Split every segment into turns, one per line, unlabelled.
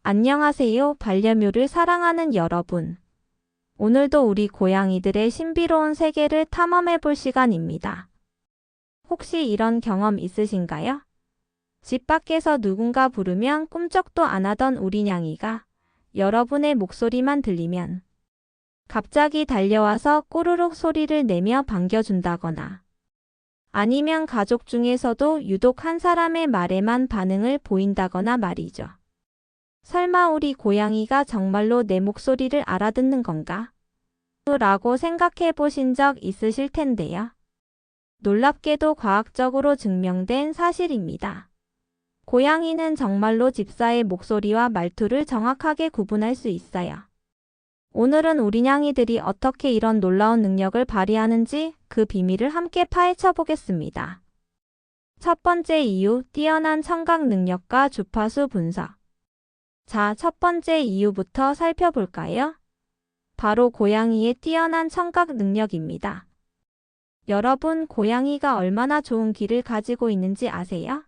안녕하세요, 반려묘를 사랑하는 여러분. 오늘도 우리 고양이들의 신비로운 세계를 탐험해 볼 시간입니다. 혹시 이런 경험 있으신가요? 집 밖에서 누군가 부르면 꿈쩍도 안 하던 우리 냥이가 여러분의 목소리만 들리면 갑자기 달려와서 꼬르륵 소리를 내며 반겨준다거나 아니면 가족 중에서도 유독 한 사람의 말에만 반응을 보인다거나 말이죠. 설마 우리 고양이가 정말로 내 목소리를 알아듣는 건가? 라고 생각해 보신 적 있으실 텐데요. 놀랍게도 과학적으로 증명된 사실입니다. 고양이는 정말로 집사의 목소리와 말투를 정확하게 구분할 수 있어요. 오늘은 우리 냥이들이 어떻게 이런 놀라운 능력을 발휘하는지 그 비밀을 함께 파헤쳐 보겠습니다. 첫 번째 이유, 뛰어난 청각 능력과 주파수 분석. 자, 첫 번째 이유부터 살펴볼까요? 바로 고양이의 뛰어난 청각 능력입니다. 여러분, 고양이가 얼마나 좋은 귀를 가지고 있는지 아세요?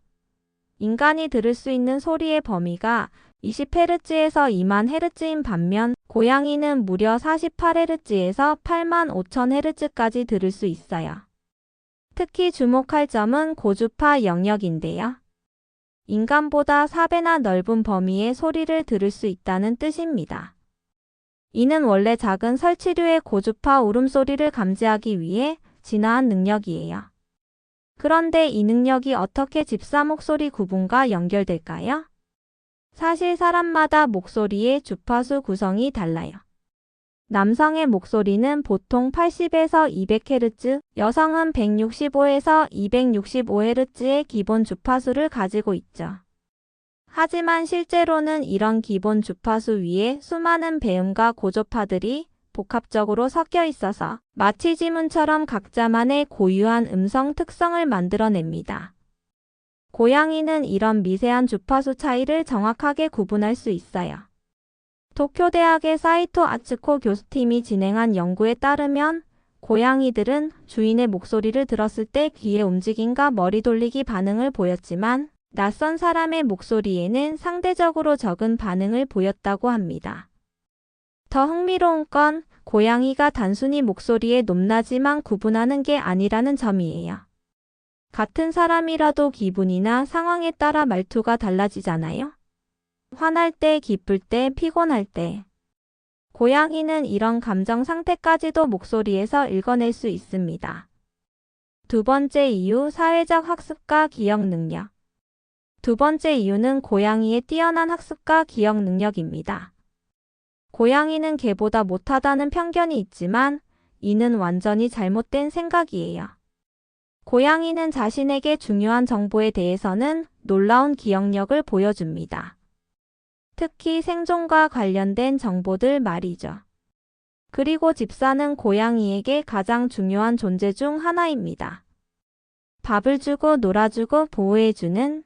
인간이 들을 수 있는 소리의 범위가 20Hz에서 20,000Hz인 반면 고양이는 무려 48Hz에서 85,000Hz까지 들을 수 있어요. 특히 주목할 점은 고주파 영역인데요. 인간보다 4배나 넓은 범위의 소리를 들을 수 있다는 뜻입니다. 이는 원래 작은 설치류의 고주파 울음소리를 감지하기 위해 진화한 능력이에요. 그런데 이 능력이 어떻게 집사 목소리 구분과 연결될까요? 사실 사람마다 목소리의 주파수 구성이 달라요. 남성의 목소리는 보통 80에서 200Hz, 여성은 165에서 265Hz의 기본 주파수를 가지고 있죠. 하지만 실제로는 이런 기본 주파수 위에 수많은 배음과 고주파들이 복합적으로 섞여 있어서 마치 지문처럼 각자만의 고유한 음성 특성을 만들어냅니다. 고양이는 이런 미세한 주파수 차이를 정확하게 구분할 수 있어요. 도쿄대학의 사이토 아츠코 교수팀이 진행한 연구에 따르면 고양이들은 주인의 목소리를 들었을 때 귀의 움직임과 머리 돌리기 반응을 보였지만 낯선 사람의 목소리에는 상대적으로 적은 반응을 보였다고 합니다. 더 흥미로운 건 고양이가 단순히 목소리의 높낮이만 구분하는 게 아니라는 점이에요. 같은 사람이라도 기분이나 상황에 따라 말투가 달라지잖아요. 화날 때, 기쁠 때, 피곤할 때. 고양이는 이런 감정 상태까지도 목소리에서 읽어낼 수 있습니다. 두 번째 이유, 사회적 학습과 기억 능력. 두 번째 이유는 고양이의 뛰어난 학습과 기억 능력입니다. 고양이는 개보다 못하다는 편견이 있지만 이는 완전히 잘못된 생각이에요. 고양이는 자신에게 중요한 정보에 대해서는 놀라운 기억력을 보여줍니다. 특히 생존과 관련된 정보들 말이죠. 그리고 집사는 고양이에게 가장 중요한 존재 중 하나입니다. 밥을 주고 놀아주고 보호해주는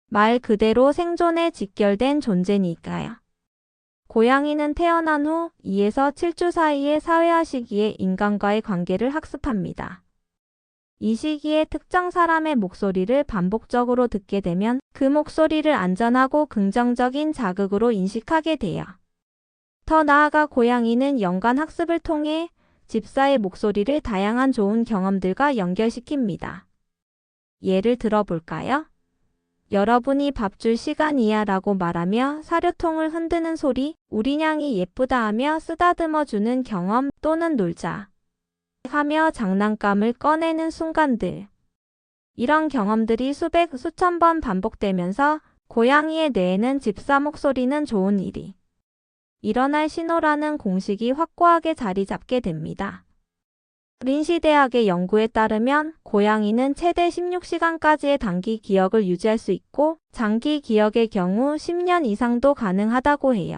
말 그대로 생존에 직결된 존재니까요. 고양이는 태어난 후 2에서 7주 사이의 사회화 시기에 인간과의 관계를 학습합니다. 이 시기에 특정 사람의 목소리를 반복적으로 듣게 되면 그 목소리를 안전하고 긍정적인 자극으로 인식하게 돼요. 더 나아가 고양이는 연관 학습을 통해 집사의 목소리를 다양한 좋은 경험들과 연결시킵니다. 예를 들어볼까요? 여러분이 밥 줄 시간이야 라고 말하며 사료통을 흔드는 소리, 우리 냥이 예쁘다 하며 쓰다듬어 주는 경험 또는 놀자 하며 장난감을 꺼내는 순간들. 이런 경험들이 수백, 수천 번 반복되면서 고양이의 뇌에는 집사 목소리는 좋은 일이 일어날 신호라는 공식이 확고하게 자리 잡게 됩니다. 린시 대학의 연구에 따르면 고양이는 최대 16시간까지의 단기 기억을 유지할 수 있고 장기 기억의 경우 10년 이상도 가능하다고 해요.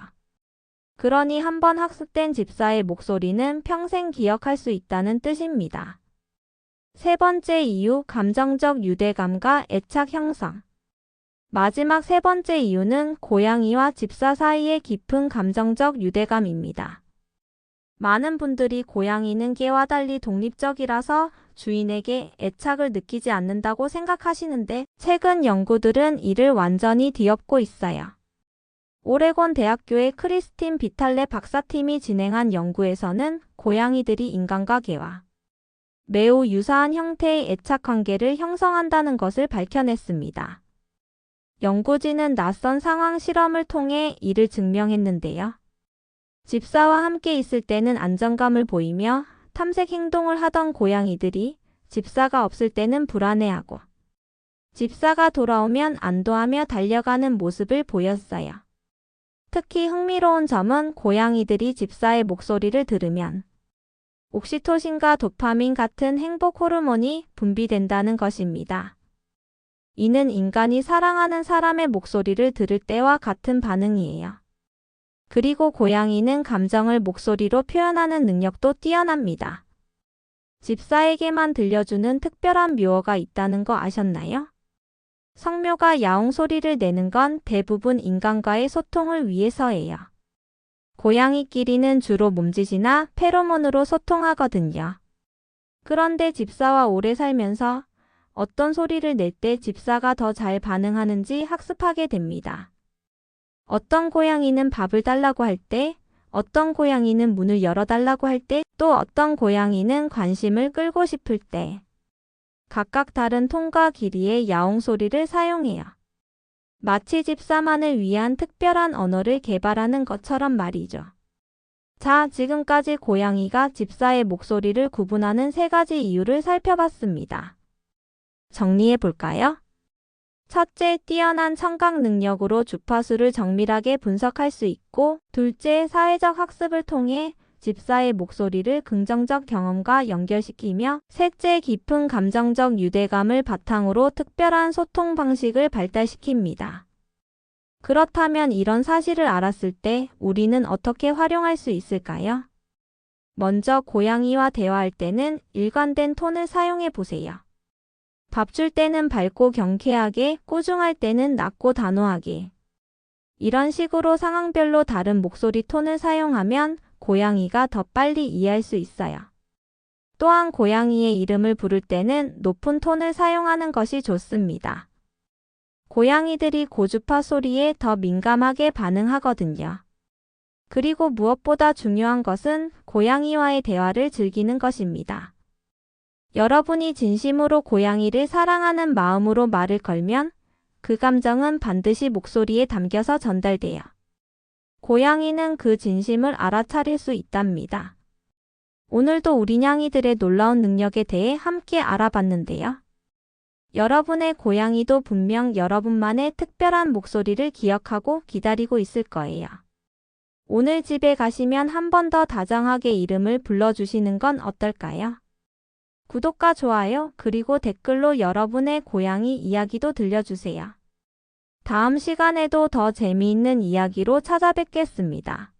그러니 한번 학습된 집사의 목소리는 평생 기억할 수 있다는 뜻입니다. 세 번째 이유, 감정적 유대감과 애착 형성. 마지막 세 번째 이유는 고양이와 집사 사이의 깊은 감정적 유대감입니다. 많은 분들이 고양이는 개와 달리 독립적이라서 주인에게 애착을 느끼지 않는다고 생각하시는데 최근 연구들은 이를 완전히 뒤엎고 있어요. 오레곤 대학교의 크리스틴 비탈레 박사팀이 진행한 연구에서는 고양이들이 인간과 개와 매우 유사한 형태의 애착관계를 형성한다는 것을 밝혀냈습니다. 연구진은 낯선 상황 실험을 통해 이를 증명했는데요. 집사와 함께 있을 때는 안정감을 보이며 탐색 행동을 하던 고양이들이 집사가 없을 때는 불안해하고 집사가 돌아오면 안도하며 달려가는 모습을 보였어요. 특히 흥미로운 점은 고양이들이 집사의 목소리를 들으면 옥시토신과 도파민 같은 행복 호르몬이 분비된다는 것입니다. 이는 인간이 사랑하는 사람의 목소리를 들을 때와 같은 반응이에요. 그리고 고양이는 감정을 목소리로 표현하는 능력도 뛰어납니다. 집사에게만 들려주는 특별한 묘어가 있다는 거 아셨나요? 성묘가 야옹 소리를 내는 건 대부분 인간과의 소통을 위해서예요. 고양이끼리는 주로 몸짓이나 페로몬으로 소통하거든요. 그런데 집사와 오래 살면서 어떤 소리를 낼 때 집사가 더 잘 반응하는지 학습하게 됩니다. 어떤 고양이는 밥을 달라고 할 때, 어떤 고양이는 문을 열어달라고 할 때, 또 어떤 고양이는 관심을 끌고 싶을 때 각각 다른 톤과 길이의 야옹 소리를 사용해요. 마치 집사만을 위한 특별한 언어를 개발하는 것처럼 말이죠. 자, 지금까지 고양이가 집사의 목소리를 구분하는 3가지 이유를 살펴봤습니다. 정리해 볼까요? 첫째, 뛰어난 청각 능력으로 주파수를 정밀하게 분석할 수 있고, 둘째, 사회적 학습을 통해 집사의 목소리를 긍정적 경험과 연결시키며, 셋째, 깊은 감정적 유대감을 바탕으로 특별한 소통 방식을 발달시킵니다. 그렇다면 이런 사실을 알았을 때 우리는 어떻게 활용할 수 있을까요? 먼저 고양이와 대화할 때는 일관된 톤을 사용해 보세요. 밥 줄 때는 밝고 경쾌하게, 꾸중할 때는 낮고 단호하게. 이런 식으로 상황별로 다른 목소리 톤을 사용하면 고양이가 더 빨리 이해할 수 있어요. 또한 고양이의 이름을 부를 때는 높은 톤을 사용하는 것이 좋습니다. 고양이들이 고주파 소리에 더 민감하게 반응하거든요. 그리고 무엇보다 중요한 것은 고양이와의 대화를 즐기는 것입니다. 여러분이 진심으로 고양이를 사랑하는 마음으로 말을 걸면 그 감정은 반드시 목소리에 담겨서 전달돼요. 고양이는 그 진심을 알아차릴 수 있답니다. 오늘도 우리 냥이들의 놀라운 능력에 대해 함께 알아봤는데요. 여러분의 고양이도 분명 여러분만의 특별한 목소리를 기억하고 기다리고 있을 거예요. 오늘 집에 가시면 한 번 더 다정하게 이름을 불러주시는 건 어떨까요? 구독과 좋아요, 그리고 댓글로 여러분의 고양이 이야기도 들려주세요. 다음 시간에도 더 재미있는 이야기로 찾아뵙겠습니다.